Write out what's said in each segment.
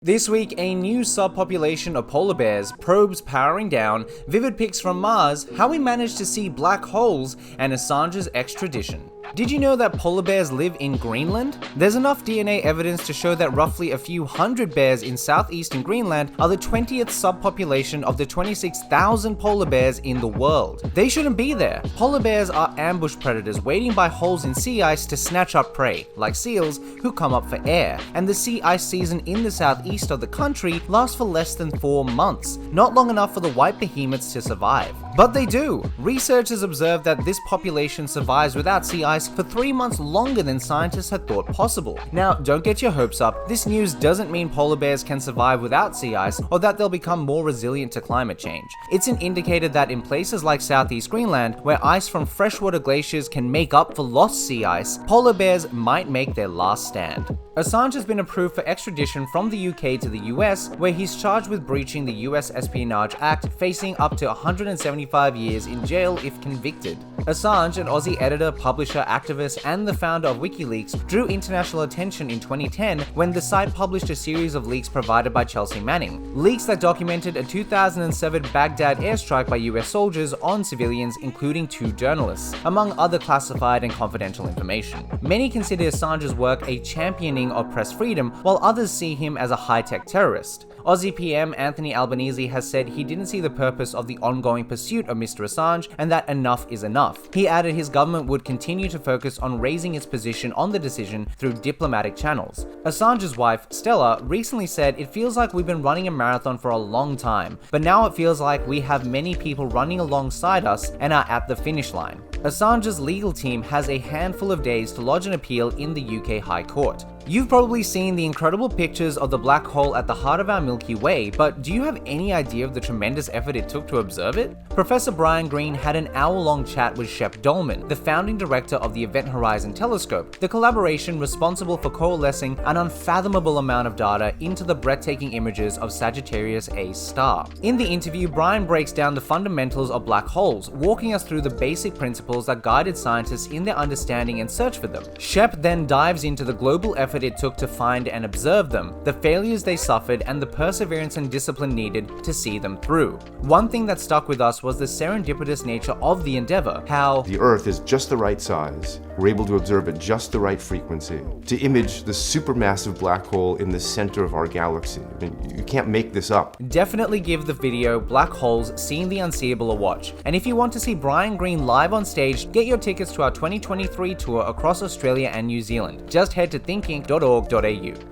This week, a new subpopulation of polar bears, probes powering down, vivid pics from Mars, how we managed to see black holes, and Assange's extradition. Did you know that polar bears live in Greenland? There's enough DNA evidence to show that roughly a few hundred bears in southeastern Greenland are the 20th subpopulation of the 26,000 polar bears in the world. They shouldn't be there. Polar bears are ambush predators waiting by holes in sea ice to snatch up prey, like seals who come up for air, and the sea ice season in the southeast of the country lasts for less than 4 months, not long enough for the white behemoths to survive. But they do! Researchers observed that this population survives without sea ice for 3 months longer than scientists had thought possible. Now, don't get your hopes up. This news doesn't mean polar bears can survive without sea ice or that they'll become more resilient to climate change. It's an indicator that in places like southeast Greenland, where ice from freshwater glaciers can make up for lost sea ice, polar bears might make their last stand. Assange has been approved for extradition from the UK to the US, where he's charged with breaching the US Espionage Act, facing up to 175 years in jail if convicted. Assange, an Aussie editor, publisher, activist, and the founder of WikiLeaks, drew international attention in 2010 when the site published a series of leaks provided by Chelsea Manning. Leaks that documented a 2007 Baghdad airstrike by US soldiers on civilians, including 2 journalists, among other classified and confidential information. Many consider Assange's work a championing of press freedom, while others see him as a high-tech terrorist. Aussie PM Anthony Albanese has said he didn't see the purpose of the ongoing pursuit of Mr. Assange and that enough is enough. He added his government would continue to focus on raising its position on the decision through diplomatic channels. Assange's wife, Stella, recently said, "It feels like we've been running a marathon for a long time, but now it feels like we have many people running alongside us and are at the finish line." Assange's legal team has a handful of days to lodge an appeal in the UK High Court. You've probably seen the incredible pictures of the black hole at the heart of our Milky Way, but do you have any idea of the tremendous effort it took to observe it? Professor Brian Greene had an hour-long chat with Shep Dolman, the founding director of the Event Horizon Telescope, the collaboration responsible for coalescing an unfathomable amount of data into the breathtaking images of Sagittarius A's star. In the interview, Brian breaks down the fundamentals of black holes, walking us through the basic principles that guided scientists in their understanding and search for them. Shep then dives into the global effort it took to find and observe them, the failures they suffered, and the perseverance and discipline needed to see them through. One thing that stuck with us was the serendipitous nature of the endeavor, how the Earth is just the right size, we're able to observe at just the right frequency, to image the supermassive black hole in the center of our galaxy. I mean, you can't make this up. Definitely give the video Black Holes Seeing the Unseeable a watch, and if you want to see Brian Greene live on stage, get your tickets to our 2023 tour across Australia and New Zealand. Just head to thinking.org.au.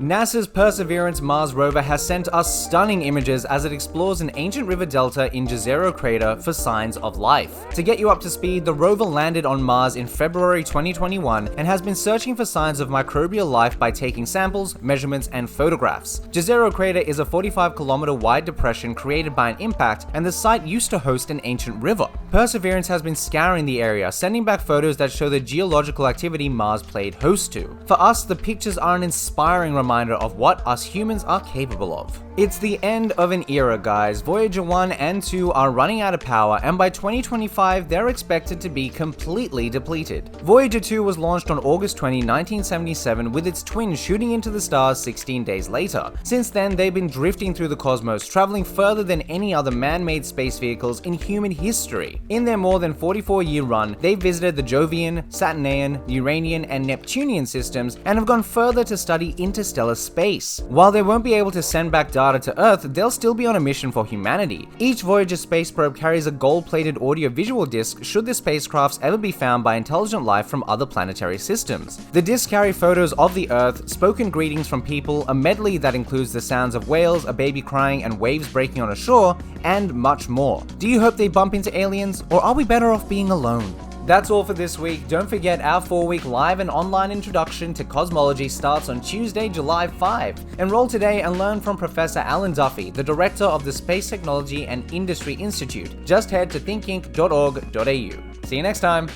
NASA's Perseverance Mars rover has sent us stunning images as it explores an ancient river delta in Jezero crater for signs of life. To get you up to speed, the rover landed on Mars in February 2021 and has been searching for signs of microbial life by taking samples, measurements, and photographs. Jezero crater is a 45-kilometer wide depression created by an impact, and the site used to host an ancient river. Perseverance has been scouring the area, sending back photos that show the geological activity Mars played host to. For us, the pictures are an inspiring reminder of what us humans are capable of. It's the end of an era, guys. Voyager 1 and 2 are running out of power, and by 2025, they're expected to be completely depleted. Voyager 2 was launched on August 20, 1977, with its twin shooting into the stars 16 days later. Since then, they've been drifting through the cosmos, traveling further than any other man-made space vehicles in human history. In their more than 44-year run, they've visited the Jovian, Saturnian, Uranian, and Neptunian systems, and have gone further to study interstellar space. While they won't be able to send back data to Earth, they'll still be on a mission for humanity. Each Voyager space probe carries a gold-plated audio-visual disc should the spacecrafts ever be found by intelligent life from other planetary systems. The discs carry photos of the Earth, spoken greetings from people, a medley that includes the sounds of whales, a baby crying, and waves breaking on a shore, and much more. Do you hope they bump into aliens, or are we better off being alone? That's all for this week. Don't forget our 4-week live and online introduction to cosmology starts on Tuesday, July 5. Enroll today and learn from Professor Alan Duffy, the director of the Space Technology and Industry Institute. Just head to thinkinc.org.au. See you next time.